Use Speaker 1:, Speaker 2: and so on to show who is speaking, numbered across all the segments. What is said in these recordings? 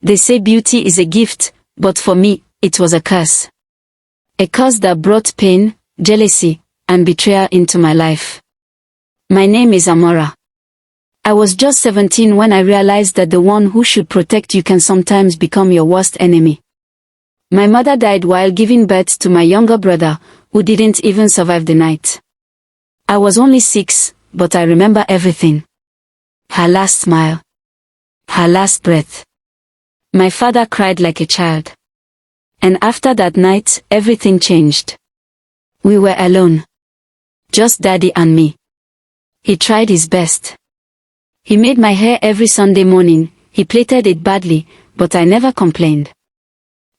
Speaker 1: They say beauty is a gift, but for me, it was a curse. A curse that brought pain, jealousy, and betrayal into my life. My name is Amara. I was just 17 when I realized that the one who should protect you can sometimes become your worst enemy. My mother died while giving birth to my younger brother, who didn't even survive the night. I was only 6, but I remember everything. Her last smile. Her last breath. My father cried like a child. And after that night, everything changed. We were alone. Just Daddy and me. He tried his best. He made my hair every Sunday morning. He plaited it badly, but I never complained.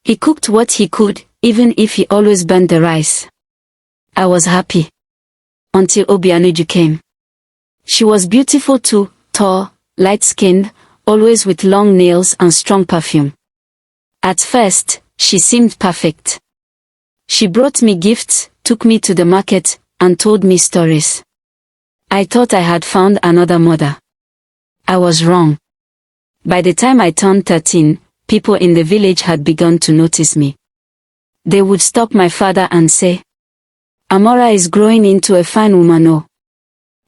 Speaker 1: He cooked what he could, even if he always burned the rice. I was happy. Until Obianuju came. She was beautiful too, tall, light-skinned, always with long nails and strong perfume. At first, she seemed perfect. She brought me gifts, took me to the market, and told me stories. I thought I had found another mother. I was wrong. By the time I turned 13, people in the village had begun to notice me. They would stop my father and say, "Amara is growing into a fine woman, oh."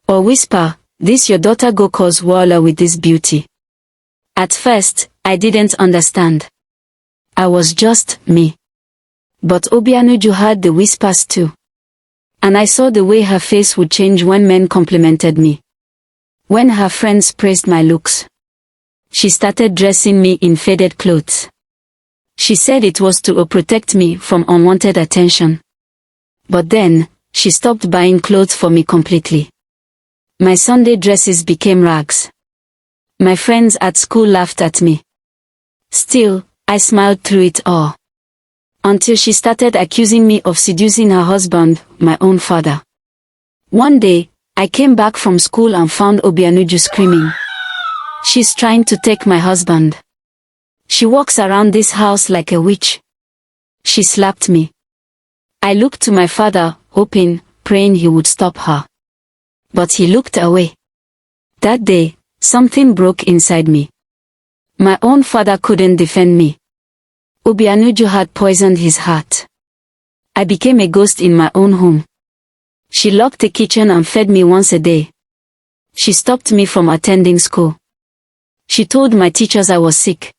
Speaker 1: Or whisper, "This your daughter go cause wahala with this beauty." At first, I didn't understand. I was just me. But Obianuju heard the whispers too. And I saw the way her face would change when men complimented me. When her friends praised my looks. She started dressing me in faded clothes. She said it was to protect me from unwanted attention. But then, she stopped buying clothes for me completely. My Sunday dresses became rags. My friends at school laughed at me. Still, I smiled through it all. Until she started accusing me of seducing her husband, my own father. One day, I came back from school and found Obianuju screaming. "She's trying to take my husband. She walks around this house like a witch." She slapped me. I looked to my father, hoping, praying he would stop her. But he looked away. That day, something broke inside me. My own father couldn't defend me. Obianuju had poisoned his heart. I became a ghost in my own home. She locked the kitchen and fed me once a day. She stopped me from attending school. She told my teachers I was sick.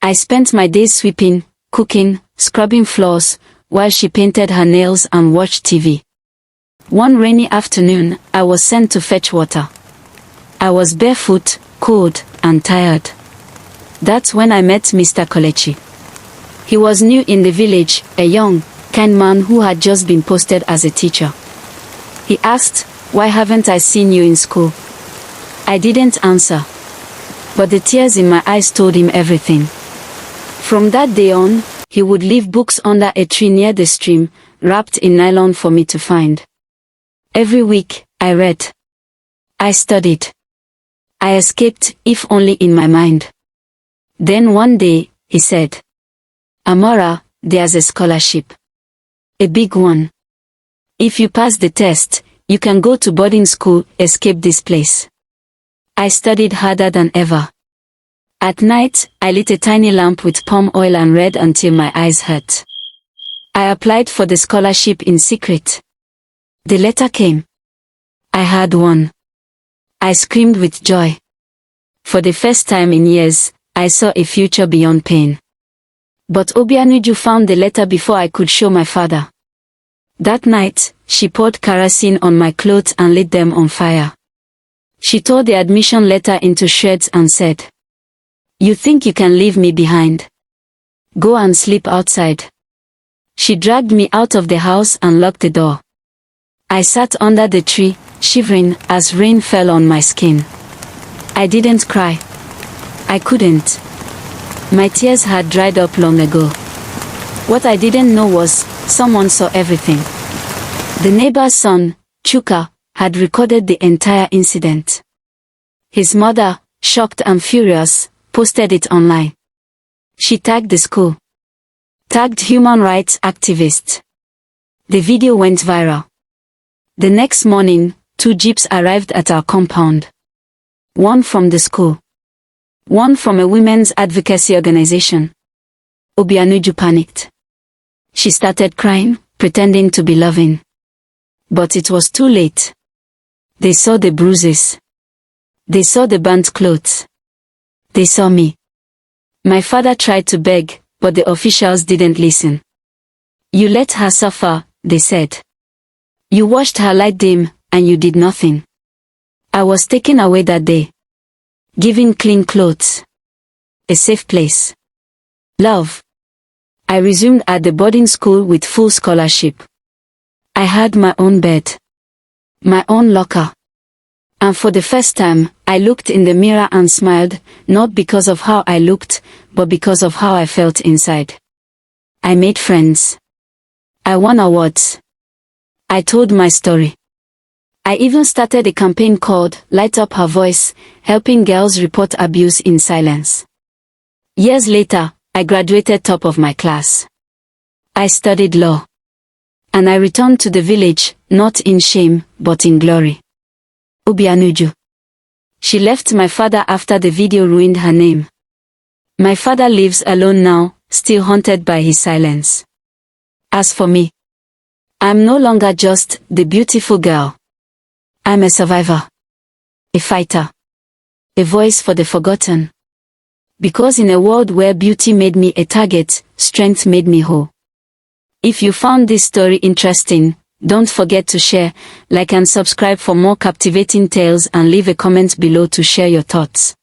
Speaker 1: I spent my days sweeping, cooking, scrubbing floors, while she painted her nails and watched TV. One rainy afternoon, I was sent to fetch water. I was barefoot, cold, and tired. That's when I met Mr. Kolechi. He was new in the village, a young, kind man who had just been posted as a teacher. He asked, "Why haven't I seen you in school?" I didn't answer. But the tears in my eyes told him everything. From that day on, he would leave books under a tree near the stream, wrapped in nylon for me to find. Every week, I read. I studied. I escaped, if only in my mind. Then one day, he said, "Amara, there's a scholarship. A big one. If you pass the test, you can go to boarding school, escape this place." I studied harder than ever. At night, I lit a tiny lamp with palm oil and read until my eyes hurt. I applied for the scholarship in secret. The letter came. I had won. I screamed with joy. For the first time in years, I saw a future beyond pain. But Obianuju found the letter before I could show my father. That night, she poured kerosene on my clothes and lit them on fire. She tore the admission letter into shreds and said, "You think you can leave me behind? Go and sleep outside." She dragged me out of the house and locked the door. I sat under the tree, shivering as rain fell on my skin. I didn't cry. I couldn't. My tears had dried up long ago. What I didn't know was, someone saw everything. The neighbor's son, Chuka, had recorded the entire incident. His mother, shocked and furious, posted it online. She tagged the school. Tagged human rights activists. The video went viral. The next morning, 2 jeeps arrived at our compound. One from the school. one from a women's advocacy organization. Obianuju panicked. She started crying, pretending to be loving. But it was too late. They saw the bruises. They saw the burnt clothes. They saw me. My father tried to beg, but the officials didn't listen. You let her suffer, they said. You watched her light dim, and you did nothing. I was taken away that day. Given clean clothes. A safe place. Love. I resumed at the boarding school with full scholarship. I had my own bed. My own locker. And for the first time, I looked in the mirror and smiled, not because of how I looked, but because of how I felt inside. I made friends. I won awards. I told my story. I even started a campaign called Light Up Her Voice, helping girls report abuse in silence. Years later, I graduated top of my class. I studied law. And I returned to the village, not in shame, but in glory. Obianuju. She left my father after the video ruined her name. My father lives alone now, still haunted by his silence. As for me, I'm no longer just the beautiful girl. I'm a survivor. A fighter. A voice for the forgotten. Because in a world where beauty made me a target, strength made me whole. If you found this story interesting, don't forget to share, like and subscribe for more captivating tales and leave a comment below to share your thoughts.